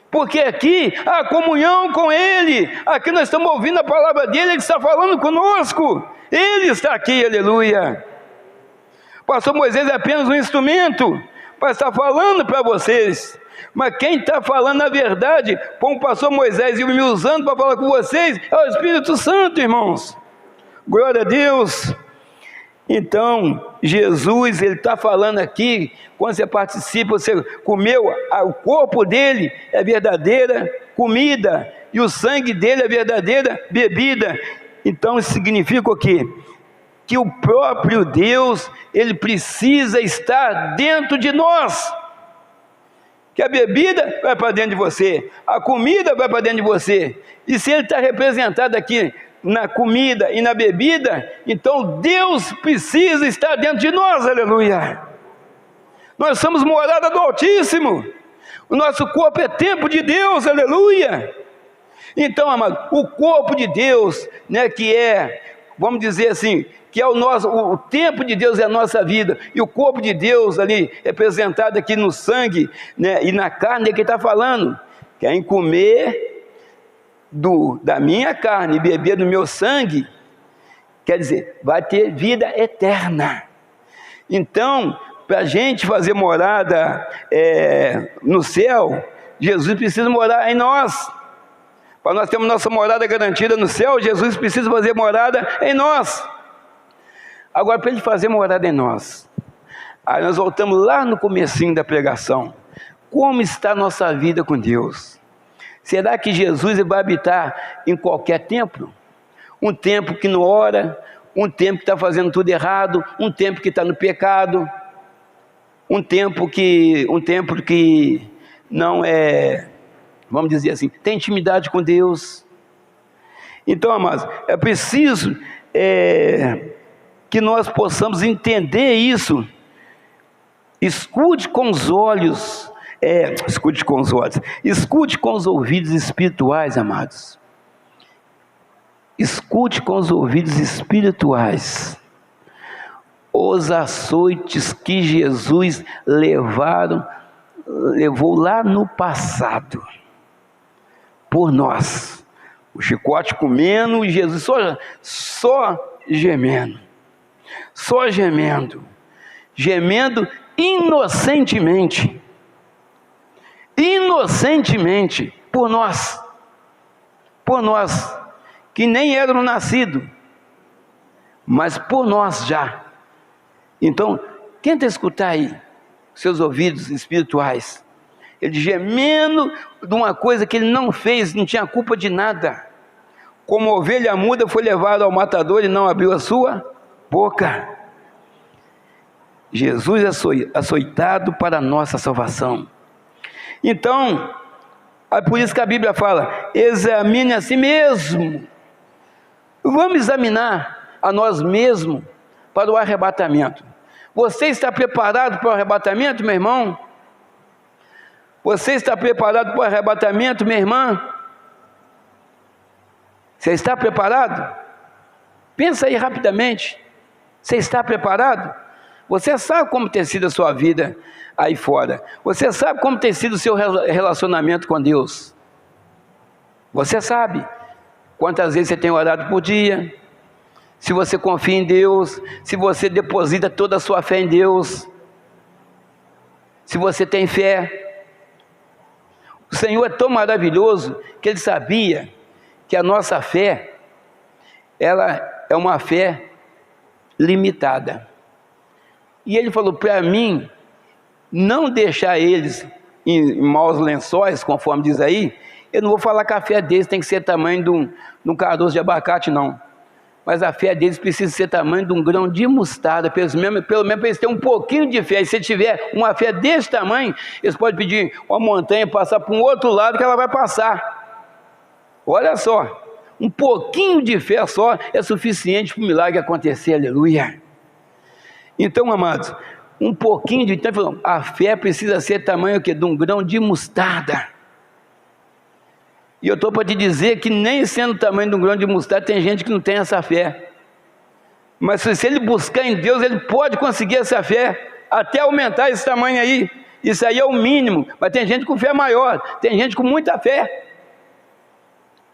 porque aqui há comunhão com Ele, aqui nós estamos ouvindo a palavra dEle, Ele está falando conosco, Ele está aqui, aleluia. O pastor Moisés é apenas um instrumento, para estar falando para vocês. Mas quem está falando na verdade, como o pastor Moisés e me usando para falar com vocês, é o Espírito Santo, irmãos. Glória a Deus. Então, Jesus, ele está falando aqui, quando você participa, você comeu, o corpo dele é verdadeira comida, e o sangue dele é verdadeira bebida. Então, isso significa o quê? Que o próprio Deus, ele precisa estar dentro de nós. Que a bebida vai para dentro de você, a comida vai para dentro de você, e se ele está representado aqui na comida e na bebida, então Deus precisa estar dentro de nós, aleluia. Nós somos morada do Altíssimo, o nosso corpo é templo de Deus, aleluia. Então, amado, o corpo de Deus, né, que é, vamos dizer assim, que é o templo de Deus é a nossa vida, e o corpo de Deus ali, representado aqui no sangue, né, e na carne, é que está falando, quem comer da minha carne e beber do meu sangue, quer dizer, vai ter vida eterna. Então, para a gente fazer morada no céu, Jesus precisa morar em nós. Para nós termos nossa morada garantida no céu, Jesus precisa fazer morada em nós. Agora, para ele fazer morada em nós, aí nós voltamos lá no comecinho da pregação. Como está a nossa vida com Deus? Será que Jesus vai habitar em qualquer templo? Um templo que não ora, um templo que está fazendo tudo errado, um templo que está no pecado, um templo que não é, vamos dizer assim, tem intimidade com Deus. Então, amados, é preciso que nós possamos entender isso. Escute com os olhos, escute com os ouvidos espirituais, amados. Escute com os ouvidos espirituais os açoites que Jesus levou lá no passado por nós. O chicote comendo e Jesus só gemendo inocentemente por nós, que nem eram nascidos, mas por nós já. Então, tenta escutar aí, seus ouvidos espirituais, ele gemendo de uma coisa que ele não fez, não tinha culpa de nada. Como ovelha muda foi levado ao matador e não abriu a sua boca. Jesus açoitado para a nossa salvação. Então, é por isso que a Bíblia fala, examine a si mesmo. Vamos examinar a nós mesmos para o arrebatamento. Você está preparado para o arrebatamento, meu irmão? Você está preparado para o arrebatamento, minha irmã? Você está preparado? Pensa aí rapidamente. Você está preparado? Você sabe como tem sido a sua vida aí fora. Você sabe como tem sido o seu relacionamento com Deus. Você sabe quantas vezes você tem orado por dia, se você confia em Deus, se você deposita toda a sua fé em Deus, se você tem fé. O Senhor é tão maravilhoso que Ele sabia que a nossa fé, ela é uma fé limitada. E Ele falou para mim, não deixar eles em maus lençóis, conforme diz aí. Eu não vou falar que a fé deles tem que ser tamanho de um caroço de abacate, não. Mas a fé deles precisa ser tamanho de um grão de mostarda, pelo menos para eles terem um pouquinho de fé. E se tiver uma fé desse tamanho, eles podem pedir uma montanha passar para um outro lado que ela vai passar. Olha só, um pouquinho de fé só é suficiente para o milagre acontecer, aleluia. Então, amados, um pouquinho de tempo, a fé precisa ser tamanho o quê? De um grão de mostarda. E eu estou para te dizer que nem sendo o tamanho de um grão de mostarda, tem gente que não tem essa fé. Mas se ele buscar em Deus, ele pode conseguir essa fé, até aumentar esse tamanho aí. Isso aí é o mínimo, mas tem gente com fé maior, tem gente com muita fé.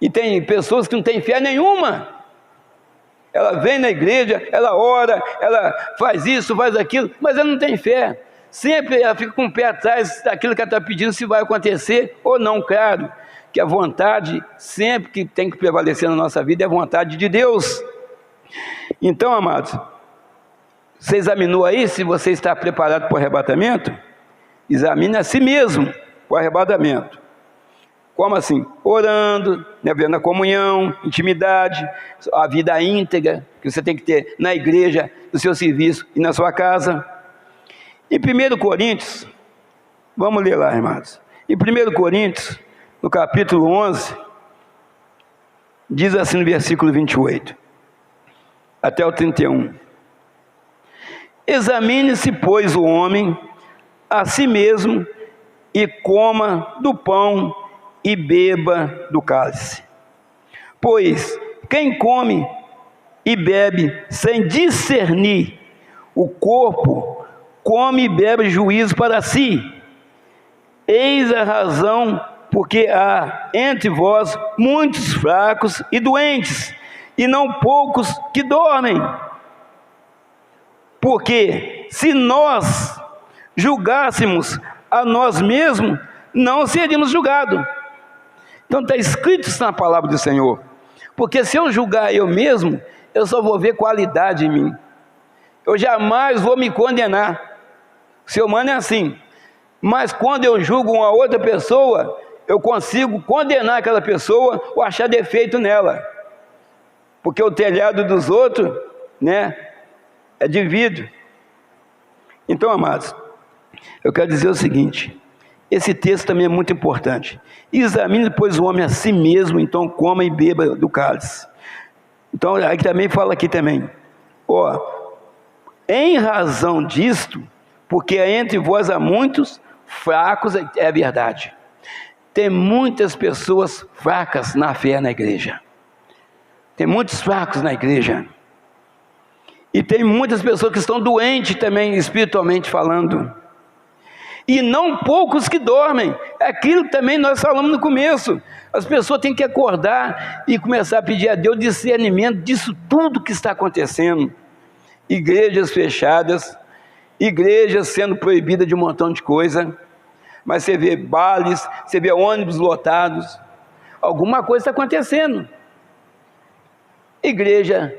E tem pessoas que não têm fé nenhuma. Ela vem na igreja, ela ora, ela faz isso, faz aquilo, mas ela não tem fé. Sempre ela fica com o pé atrás daquilo que ela está pedindo, se vai acontecer ou não. Claro que a vontade, sempre que tem que prevalecer na nossa vida, é a vontade de Deus. Então, amados, você examinou aí se você está preparado para o arrebatamento? Examine a si mesmo para o arrebatamento. Como assim? Orando, né, vendo a comunhão, intimidade, a vida íntegra que você tem que ter na igreja, no seu serviço e na sua casa. Em 1 Coríntios, vamos ler lá, irmãos. Em 1 Coríntios, no capítulo 11, diz assim no versículo 28, até o 31. Examine-se, pois, o homem a si mesmo, e coma do pão e beba do cálice. Pois quem come e bebe sem discernir o corpo, come e bebe juízo para si. Eis a razão porque há entre vós muitos fracos e doentes, e não poucos que dormem. Porque se nós julgássemos a nós mesmos, não seríamos julgados. Então está escrito isso na palavra do Senhor. Porque se eu julgar eu mesmo, eu só vou ver qualidade em mim. Eu jamais vou me condenar. O ser humano é assim. Mas quando eu julgo uma outra pessoa, eu consigo condenar aquela pessoa ou achar defeito nela. Porque o telhado dos outros, né, é de vidro. Então, amados, eu quero dizer o seguinte, esse texto também é muito importante. Examine, pois, o homem a si mesmo, então coma e beba do cálice. Então, aí também fala aqui também, em razão disto, porque entre vós há muitos fracos, é verdade. Tem muitas pessoas fracas na fé na igreja. Tem muitos fracos na igreja. E tem muitas pessoas que estão doentes também, espiritualmente falando. E não poucos que dormem. É aquilo que também nós falamos no começo. As pessoas têm que acordar e começar a pedir a Deus discernimento disso tudo que está acontecendo. Igrejas fechadas, igrejas sendo proibidas de um montão de coisa. Mas você vê bailes, você vê ônibus lotados. Alguma coisa está acontecendo. Igreja,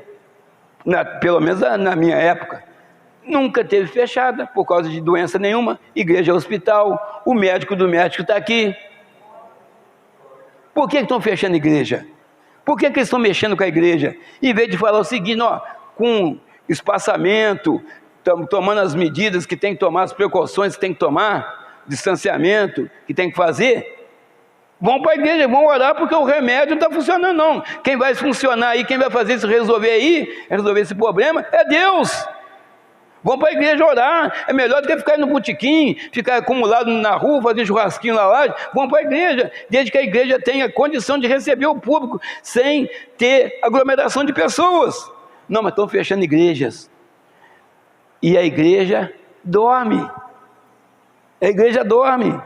pelo menos na minha época, nunca teve fechada por causa de doença nenhuma. Igreja é hospital, o médico do médico está aqui. Por que estão fechando a igreja? Por que eles estão mexendo com a igreja? Em vez de falar o seguinte, com espaçamento, tomando as medidas que tem que tomar, as precauções que tem que tomar, distanciamento que tem que fazer, vão para a igreja, vão orar, porque o remédio não está funcionando não. Quem vai funcionar aí, quem vai fazer isso resolver esse problema, é Deus. Vão para a igreja orar, é melhor do que ficar no botequim, ficar acumulado na rua, fazer churrasquinho na laje. Vão para a igreja, desde que a igreja tenha condição de receber o público, sem ter aglomeração de pessoas. Não, mas estão fechando igrejas, e a igreja dorme. A igreja dorme.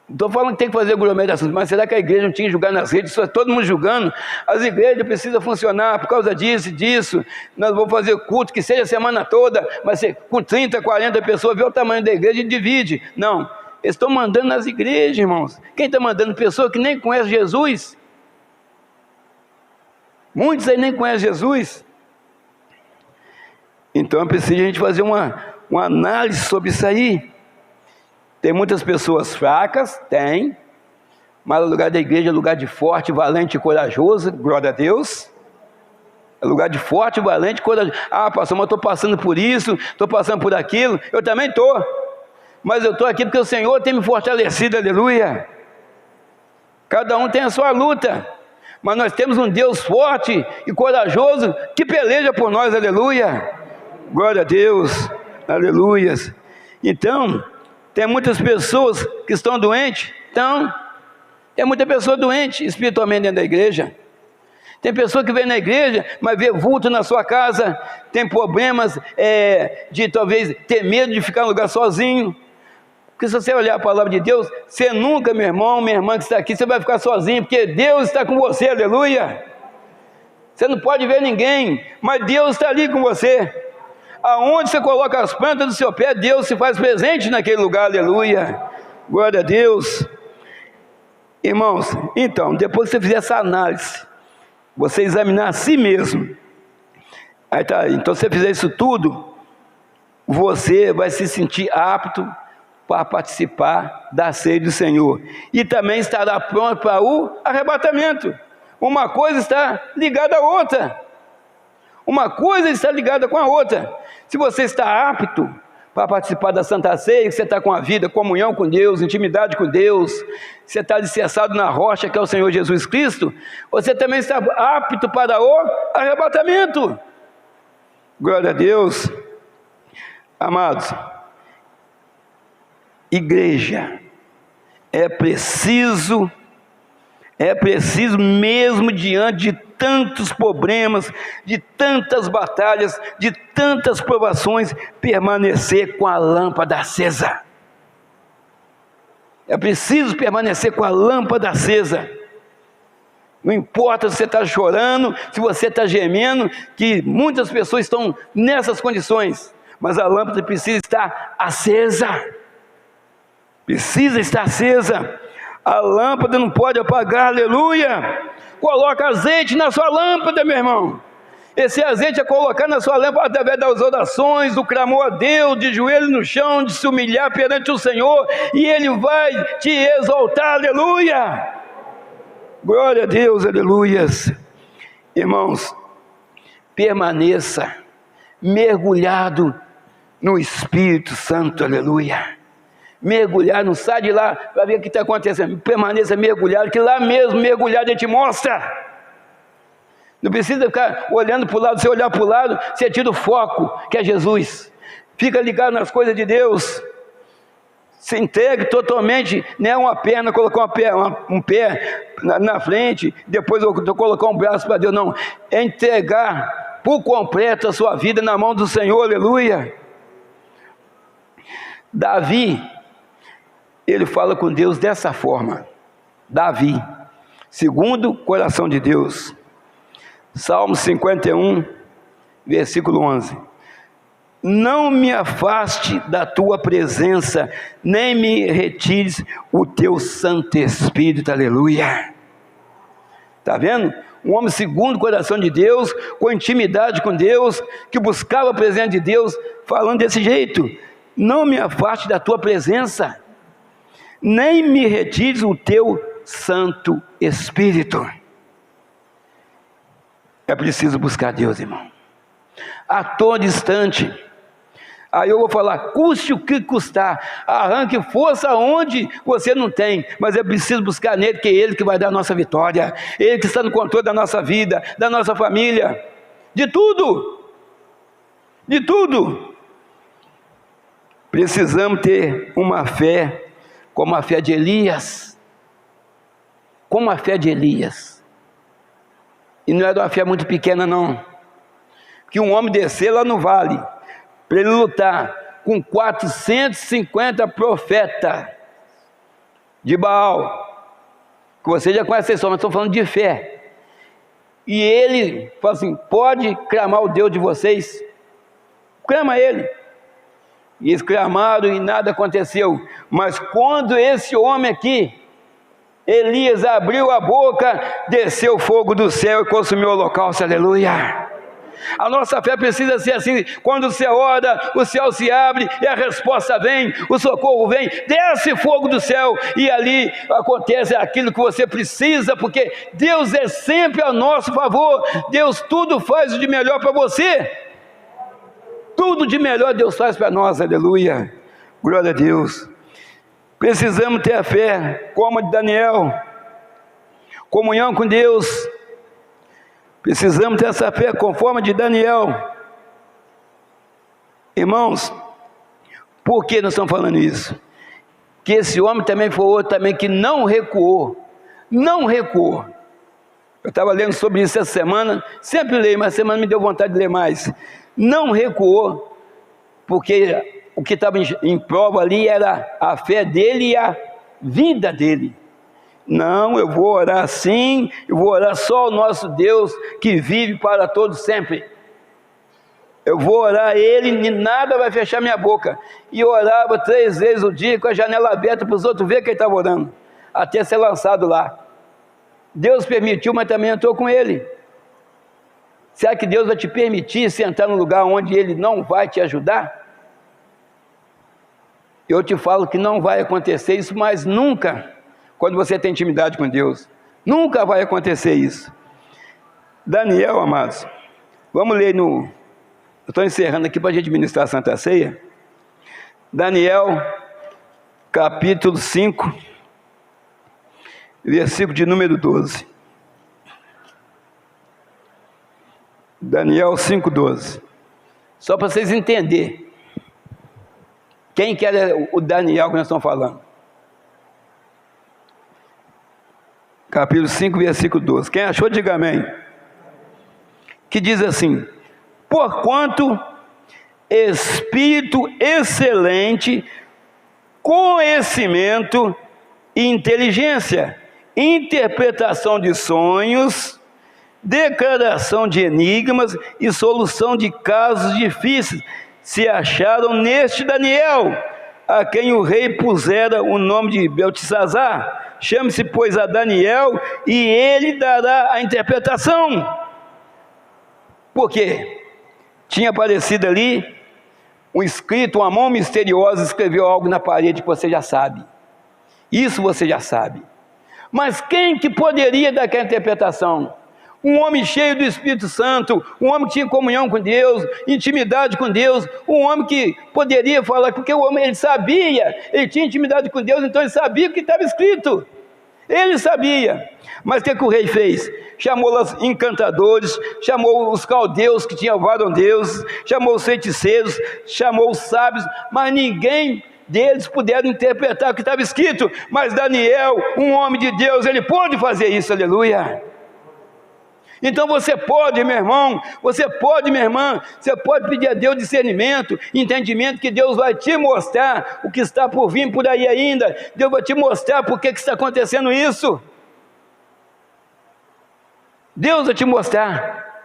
Estou falando que tem que fazer aglomeração, mas será que a igreja não tinha que julgar nas redes? Só todo mundo julgando. As igrejas precisam funcionar por causa disso e disso. Nós vamos fazer culto que seja a semana toda, mas com 30, 40 pessoas, vê o tamanho da igreja e divide. Não, eles estão mandando nas igrejas, irmãos. Quem está mandando? Pessoa que nem conhece Jesus. Muitos aí nem conhecem Jesus. Então é preciso a gente fazer uma análise sobre isso aí. Tem muitas pessoas fracas, tem, mas o lugar da igreja é lugar de forte, valente e corajoso, glória a Deus. É lugar de forte, valente e corajoso. Pastor, mas eu estou passando por isso, estou passando por aquilo. Eu também estou, mas eu estou aqui porque o Senhor tem me fortalecido, aleluia. Cada um tem a sua luta, mas nós temos um Deus forte e corajoso que peleja por nós, aleluia. Glória a Deus, aleluias. Então, tem muitas pessoas que estão doentes, tem muita pessoa doente espiritualmente dentro da igreja. Tem pessoa que vem na igreja, mas vê vulto na sua casa, tem problemas de talvez ter medo de ficar no lugar sozinho. Porque se você olhar a palavra de Deus, você nunca, meu irmão, minha irmã que está aqui, você vai ficar sozinho, porque Deus está com você, aleluia. Você não pode ver ninguém, mas Deus está ali com você. Aonde você coloca as plantas do seu pé, Deus se faz presente naquele lugar, aleluia. Glória a Deus. Irmãos, então, depois que você fizer essa análise, você examinar a si mesmo, aí tá, então se você fizer isso tudo, você vai se sentir apto para participar da ceia do Senhor, e também estará pronto para o arrebatamento. Uma coisa está ligada à outra, uma coisa está ligada com a outra. Se você está apto para participar da Santa Ceia, você está com a vida, comunhão com Deus, intimidade com Deus, você está alicerçado na rocha que é o Senhor Jesus Cristo, você também está apto para o arrebatamento. Glória a Deus. Amados, igreja, é preciso mesmo diante de tantos problemas, de tantas batalhas, de tantas provações, permanecer com a lâmpada acesa. É preciso permanecer com a lâmpada acesa. Não importa se você está chorando, se você está gemendo, que muitas pessoas estão nessas condições, mas a lâmpada precisa estar acesa. Precisa estar acesa. A lâmpada não pode apagar, aleluia. Coloca azeite na sua lâmpada, meu irmão. Esse azeite é colocar na sua lâmpada através das orações, do clamor a Deus, de joelho no chão, de se humilhar perante o Senhor, e Ele vai te exaltar, aleluia. Glória a Deus, aleluias. Irmãos, permaneça mergulhado no Espírito Santo, aleluia. Mergulhar, não sai de lá para ver o que está acontecendo, permaneça mergulhado, que lá mesmo mergulhado Ele te mostra. Não precisa ficar olhando para o lado, você olhar para o lado, você tira o foco, que é Jesus. Fica ligado nas coisas de Deus. Se integre totalmente, não é uma perna, colocar um pé na frente, depois eu colocar um braço para Deus, não. É entregar por completo a sua vida na mão do Senhor, aleluia. Davi, ele fala com Deus dessa forma. Davi, segundo o coração de Deus. Salmo 51, versículo 11. Não me afaste da tua presença, nem me retires o teu Santo Espírito, aleluia. Está vendo? Um homem segundo o coração de Deus, com intimidade com Deus, que buscava a presença de Deus, falando desse jeito. Não me afaste da tua presença, nem me retires o teu Santo Espírito. É preciso buscar Deus, irmão, a todo instante. Aí eu vou falar, custe o que custar, arranque força onde você não tem, mas é preciso buscar nele, que é Ele que vai dar a nossa vitória, Ele que está no controle da nossa vida, da nossa família, de tudo, de tudo. Precisamos ter uma fé como a fé de Elias, como a fé de Elias. E não era uma fé muito pequena, não. Que um homem descer lá no vale, para ele lutar com 450 profetas de Baal, que você já conhece a história, mas estou falando de fé. E ele fala assim, pode clamar o Deus de vocês, clama ele. E eles clamaram e nada aconteceu. Mas quando esse homem aqui, Elias, abriu a boca, desceu fogo do céu e consumiu o holocausto, aleluia. A nossa fé precisa ser assim, quando você ora, o céu se abre e a resposta vem, o socorro vem, desce fogo do céu e ali acontece aquilo que você precisa, porque Deus é sempre a nosso favor, Deus tudo faz de melhor para você, tudo de melhor Deus faz para nós, aleluia, glória a Deus. Precisamos ter a fé como a de Daniel, comunhão com Deus. Precisamos ter essa fé conforme a de Daniel. Irmãos, por que nós estamos falando isso? Que esse homem também foi outro também que não recuou. Não recuou. Eu estava lendo sobre isso essa semana, sempre leio, mas essa semana me deu vontade de ler mais. Não recuou, porque o que estava em prova ali era a fé dele e a vida dele. Não, eu vou orar assim, eu vou orar só ao nosso Deus que vive para todos sempre. Eu vou orar a Ele e nada vai fechar minha boca. E orava 3 vezes o dia com a janela aberta para os outros verem que ele estava orando, até ser lançado lá. Deus permitiu, mas também entrou com ele. Será que Deus vai te permitir sentar num lugar onde Ele não vai te ajudar? Eu te falo que não vai acontecer isso, mas nunca, quando você tem intimidade com Deus, nunca vai acontecer isso. Daniel, amados, vamos ler eu estou encerrando aqui para a gente ministrar a Santa Ceia. Daniel, capítulo 5, versículo de número 12. Daniel 5,12. Só para vocês entenderem quem que era o Daniel que nós estamos falando. Capítulo 5, versículo 12. Quem achou, diga amém. Que diz assim: porquanto espírito excelente, conhecimento e inteligência, interpretação de sonhos, declaração de enigmas e solução de casos difíceis se acharam neste Daniel, a quem o rei pusera o nome de Beltesazar. Chame-se, pois, a Daniel, e ele dará a interpretação. Por quê? Tinha aparecido ali um escrito, uma mão misteriosa escreveu algo na parede que você já sabe. Isso você já sabe. Mas quem que poderia dar aquela interpretação? Um homem cheio do Espírito Santo, um homem que tinha comunhão com Deus, intimidade com Deus, um homem que poderia falar, porque o homem, ele sabia, ele tinha intimidade com Deus, então ele sabia o que estava escrito. Ele sabia. Mas o que o rei fez? Chamou os encantadores, chamou os caldeus que tinham vários deuses, chamou os feiticeiros, chamou os sábios, mas ninguém deles puderam interpretar o que estava escrito. Mas Daniel, um homem de Deus, ele pôde fazer isso, aleluia. Então você pode, meu irmão, você pode, minha irmã, você pode pedir a Deus discernimento, entendimento, que Deus vai te mostrar o que está por vir por aí ainda. Deus vai te mostrar por que está acontecendo isso. Deus vai te mostrar,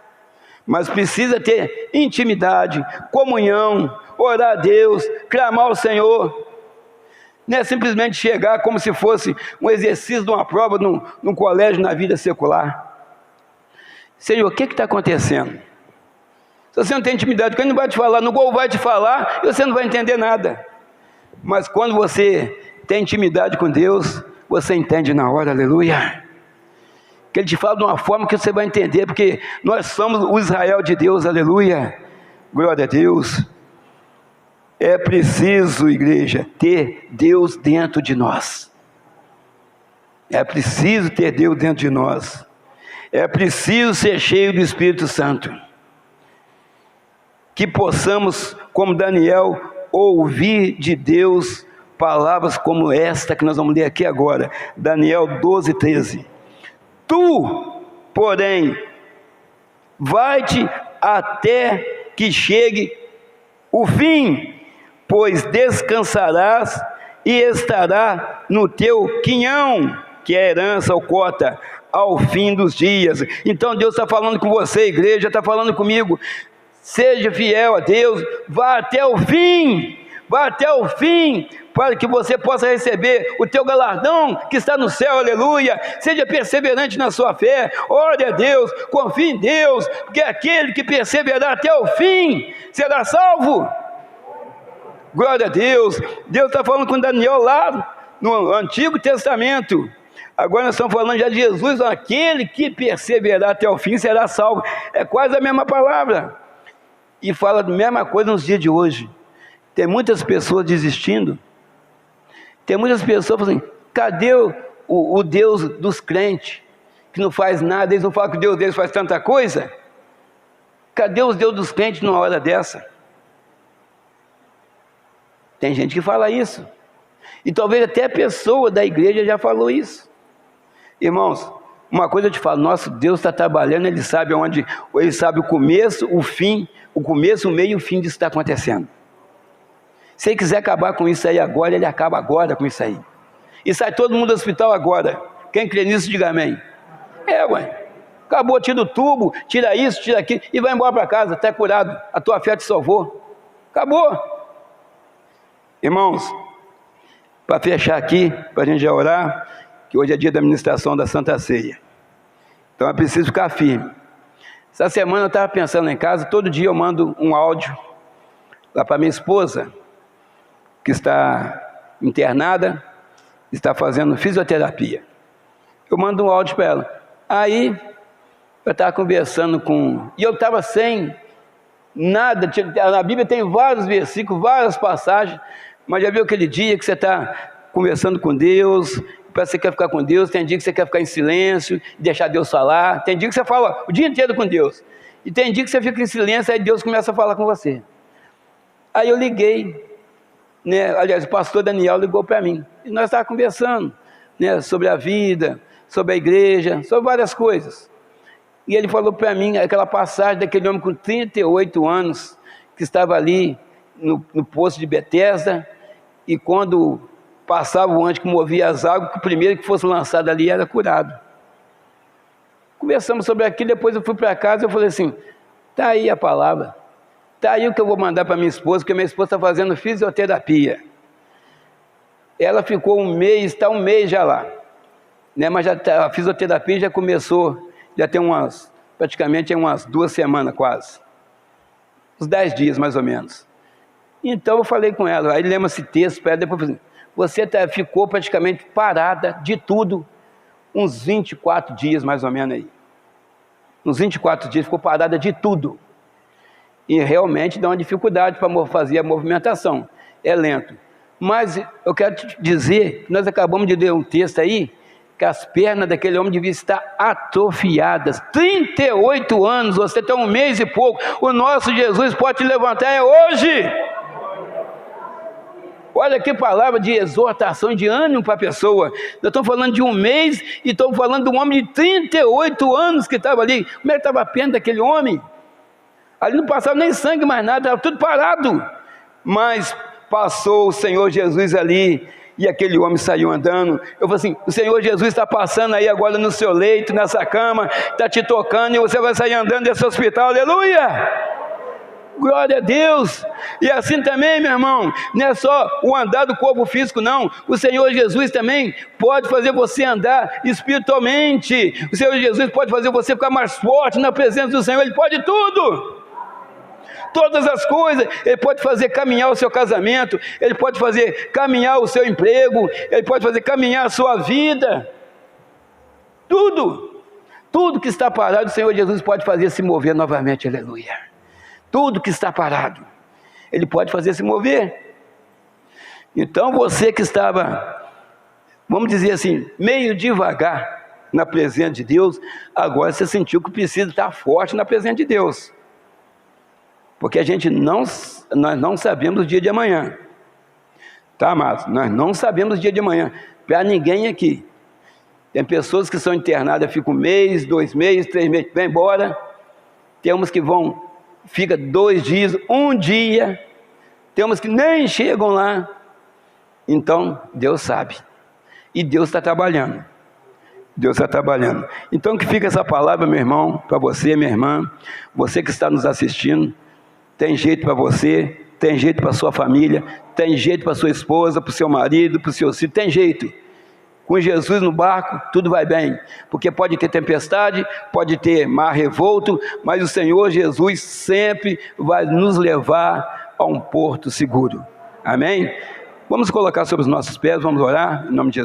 mas precisa ter intimidade, comunhão, orar a Deus, clamar ao Senhor. Não é simplesmente chegar como se fosse um exercício de uma prova num colégio na vida secular. Senhor, o que está acontecendo? Se você não tem intimidade, quem não vai te falar, no gol vai te falar, e você não vai entender nada. Mas quando você tem intimidade com Deus, você entende na hora, aleluia. Que Ele te fala de uma forma que você vai entender, porque nós somos o Israel de Deus, aleluia. Glória a Deus. É preciso, igreja, ter Deus dentro de nós. É preciso ter Deus dentro de nós. É preciso ser cheio do Espírito Santo. Que possamos, como Daniel, ouvir de Deus palavras como esta que nós vamos ler aqui agora. Daniel 12, 13. Tu, porém, vai-te até que chegue o fim, pois descansarás e estará no teu quinhão, que é a herança ou cota, ao fim dos dias. Então Deus está falando com você, igreja, está falando comigo. Seja fiel a Deus, vá até o fim, para que você possa receber o teu galardão que está no céu, aleluia. Seja perseverante na sua fé, ore a Deus, confie em Deus, porque aquele que perseverar até o fim será salvo. Glória a Deus. Deus está falando com Daniel lá no Antigo Testamento. Agora nós estamos falando já de Jesus, aquele que perseverar até o fim será salvo. É quase a mesma palavra. E fala a mesma coisa nos dias de hoje. Tem muitas pessoas desistindo. Tem muitas pessoas falando assim, cadê o Deus dos crentes, que não faz nada? Eles não falam que o Deus deles faz tanta coisa? Cadê os Deus dos crentes numa hora dessa? Tem gente que fala isso. E talvez até a pessoa da igreja já falou isso. Irmãos, uma coisa eu te falo, nosso Deus está trabalhando, Ele sabe onde, Ele sabe o começo, o fim, o começo, o meio e o fim disso está acontecendo. Se Ele quiser acabar com isso aí agora, Ele acaba agora com isso aí. E sai todo mundo do hospital agora. Quem crê nisso, diga amém. Ué. acabou, tira o tubo, tira isso, tira aquilo, e vai embora para casa, está curado, a tua fé te salvou, acabou. Irmãos, para fechar aqui, para a gente já orar, que hoje é dia da administração da Santa Ceia, então é preciso ficar firme. Essa semana eu estava pensando em casa, todo dia eu mando um áudio lá para minha esposa, que está internada, está fazendo fisioterapia. Eu mando um áudio para ela. Aí, eu estava conversando e eu estava sem nada, na Bíblia tem vários versículos, várias passagens, mas já viu aquele dia que você está conversando com Deus, parece que você quer ficar com Deus, tem dia que você quer ficar em silêncio, deixar Deus falar, tem dia que você fala o dia inteiro com Deus, e tem dia que você fica em silêncio, aí Deus começa a falar com você. Aí eu liguei, né? Aliás, o pastor Daniel ligou para mim, e nós estávamos conversando, né, sobre a vida, sobre a igreja, sobre várias coisas, e ele falou para mim aquela passagem daquele homem com 38 anos, que estava ali no poço de Betesda, e quando passava o anjo que movia as águas, que o primeiro que fosse lançado ali era curado. Conversamos sobre aquilo, depois eu fui para casa, eu falei assim, está aí a palavra, está aí o que eu vou mandar para minha esposa, porque minha esposa está fazendo fisioterapia. Ela ficou um mês, está um mês já lá, né? Mas a fisioterapia já começou, já tem praticamente umas 2 semanas quase, uns 10 dias mais ou menos. Então eu falei com ela, aí lembra esse texto para ela, depois eu falei, você ficou praticamente parada de tudo, uns 24 dias mais ou menos aí. Uns 24 dias ficou parada de tudo. E realmente dá uma dificuldade para fazer a movimentação, é lento. Mas eu quero te dizer, nós acabamos de ler um texto aí, que as pernas daquele homem deviam estar atrofiadas. 38 anos, você tem um mês e pouco, o nosso Jesus pode te levantar, é hoje. Olha que palavra de exortação, de ânimo para a pessoa. Nós estamos falando de um mês e estamos falando de um homem de 38 anos que estava ali. Como é que estava a perna daquele homem? Ali não passava nem sangue mais nada, estava tudo parado. Mas passou o Senhor Jesus ali e aquele homem saiu andando. Eu falei assim, o Senhor Jesus está passando aí agora no seu leito, nessa cama, está te tocando e você vai sair andando desse hospital, aleluia! Glória a Deus. E assim também, meu irmão, não é só o andar do corpo físico não, o Senhor Jesus também pode fazer você andar espiritualmente. O Senhor Jesus pode fazer você ficar mais forte na presença do Senhor. Ele pode tudo, todas as coisas. Ele pode fazer caminhar o seu casamento, Ele pode fazer caminhar o seu emprego, Ele pode fazer caminhar a sua vida, tudo que está parado, o Senhor Jesus pode fazer se mover novamente, aleluia. Tudo que está parado, Ele pode fazer se mover. Então você que estava, vamos dizer assim, meio devagar na presença de Deus, agora você sentiu que precisa estar forte na presença de Deus. Porque nós não sabemos o dia de amanhã. Tá, amados? Nós não sabemos o dia de amanhã. Para ninguém aqui. Tem pessoas que são internadas, ficam 1 mês, 2 meses, 3 meses, vem embora. Temos que fica 2 dias, 1 dia, temos que nem chegam lá. Então Deus sabe, e Deus está trabalhando, então que fica essa palavra, meu irmão, para você, minha irmã, você que está nos assistindo, tem jeito para você, tem jeito para sua família, tem jeito para sua esposa, para o seu marido, para o seu filho, tem jeito. Com Jesus no barco, tudo vai bem, porque pode ter tempestade, pode ter mar revolto, mas o Senhor Jesus sempre vai nos levar a um porto seguro. Amém? Vamos colocar sobre os nossos pés, vamos orar, em nome de Jesus.